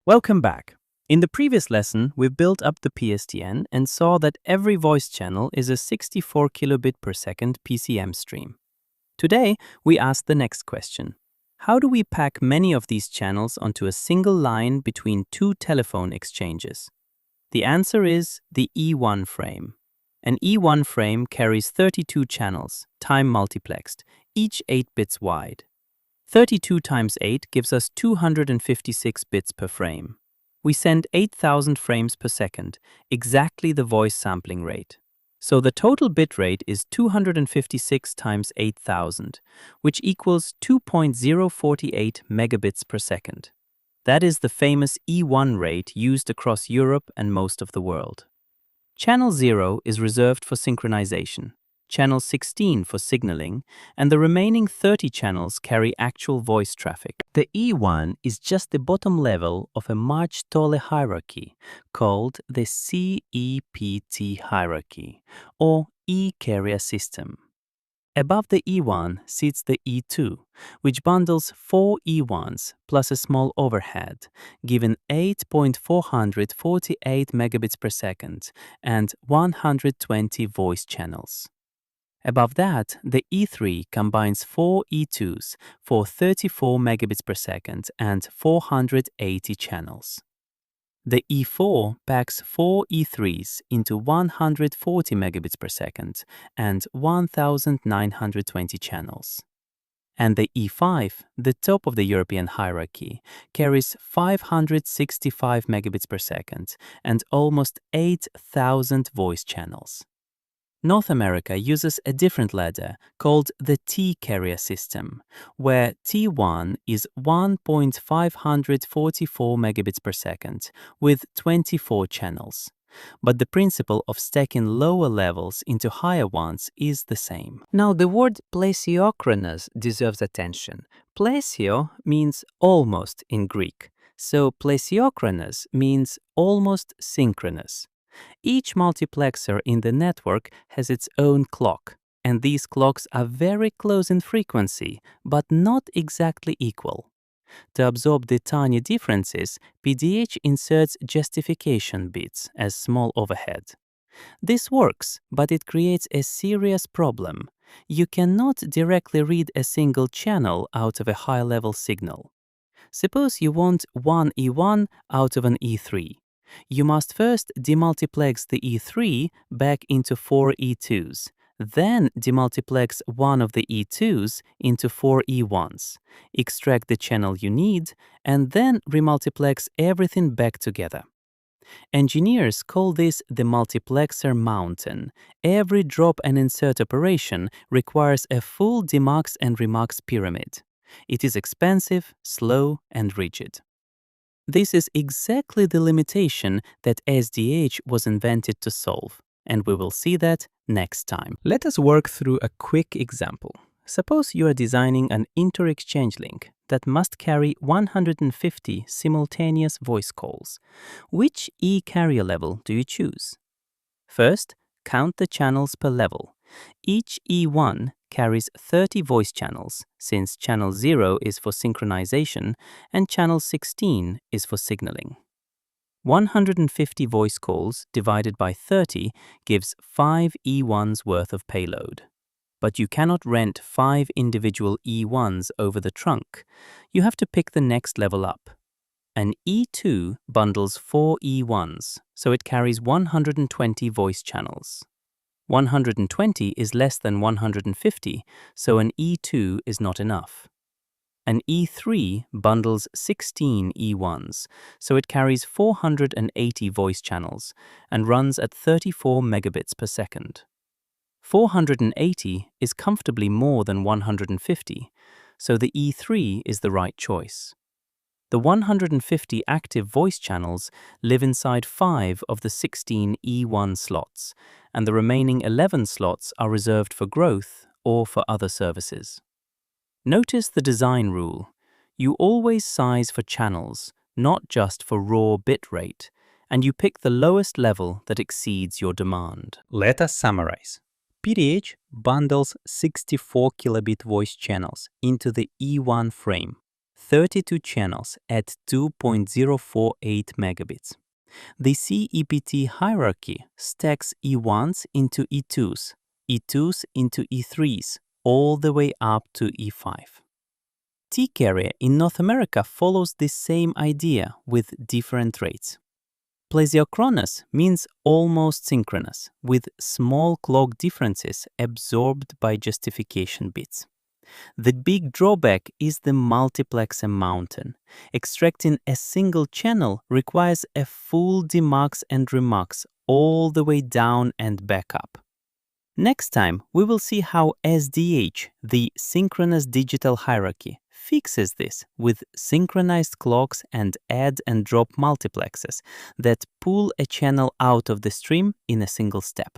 Welcome back. In the previous lesson, we built up the PSTN and saw that every voice channel is a 64 kilobit per second PCM stream. Today, we ask the next question. How do we pack many of these channels onto a single line between two telephone exchanges? The answer is the E1 frame. An E1 frame carries 32 channels, time multiplexed, each 8 bits wide. 32 times 8 gives us 256 bits per frame. We send 8,000 frames per second, exactly the voice sampling rate. So the total bit rate is 256 times 8,000, which equals 2.048 megabits per second. That is the famous E1 rate used across Europe and most of the world. Channel 0 is reserved for synchronization, channel 16 for signaling, and the remaining 30 channels carry actual voice traffic. The E1 is just the bottom level of a much taller hierarchy called the CEPT hierarchy, or E-carrier system. Above the E1 sits the E2, which bundles 4 E1s plus a small overhead, giving 8.448 megabits per second and 120 voice channels. Above that, the E3 combines 4 E2s for 34 megabits per second and 480 channels. The E4 packs 4 E3s into 140 megabits per second and 1,920 channels. And the E5, the top of the European hierarchy, carries 565 megabits per second and almost 8,000 voice channels. North America uses a different ladder called the T-carrier system, where T1 is 1.544 megabits per second with 24 channels. But the principle of stacking lower levels into higher ones is the same. Now, the word plesiochronous deserves attention. Plesio means almost in Greek, so plesiochronous means almost synchronous. Each multiplexer in the network has its own clock, and these clocks are very close in frequency, but not exactly equal. To absorb the tiny differences, PDH inserts justification bits as small overhead. This works, but it creates a serious problem. You cannot directly read a single channel out of a high-level signal. Suppose you want one E1 out of an E3. You must first demultiplex the E3 back into 4 E2s, then demultiplex one of the E2s into 4 E1s, extract the channel you need, and then remultiplex everything back together. Engineers call this the multiplexer mountain. Every drop and insert operation requires a full demux and remux pyramid. It is expensive, slow, and rigid. This is exactly the limitation that SDH was invented to solve, and we will see that next time. Let us work through a quick example. Suppose you are designing an inter-exchange link that must carry 150 simultaneous voice calls. Which E-carrier level do you choose? First, count the channels per level. Each E1 carries 30 voice channels, since channel 0 is for synchronization and channel 16 is for signaling. 150 voice calls divided by 30 gives 5 E1s worth of payload. But you cannot rent 5 individual E1s over the trunk. You have to pick the next level up. An E2 bundles 4 E1s, so it carries 120 voice channels. 120 is less than 150, so an E2 is not enough. An E3 bundles 16 E1s, so it carries 480 voice channels and runs at 34 megabits per second. 480 is comfortably more than 150, so the E3 is the right choice. The 150 active voice channels live inside 5 of the 16 E1 slots, and the remaining 11 slots are reserved for growth or for other services. Notice the design rule. You always size for channels, not just for raw bit rate, and you pick the lowest level that exceeds your demand. Let us summarize. PDH bundles 64 kilobit voice channels into the E1 frame. 32 channels at 2.048 megabits. The CEPT hierarchy stacks E1s into E2s, E2s into E3s, all the way up to E5. T-carrier in North America follows the same idea with different rates. Plesiochronous means almost synchronous, with small clock differences absorbed by justification bits. The big drawback is the multiplexer mountain. Extracting a single channel requires a full demux and remux all the way down and back up. Next time, we will see how SDH, the synchronous digital hierarchy, fixes this with synchronized clocks and add and drop multiplexers that pull a channel out of the stream in a single step.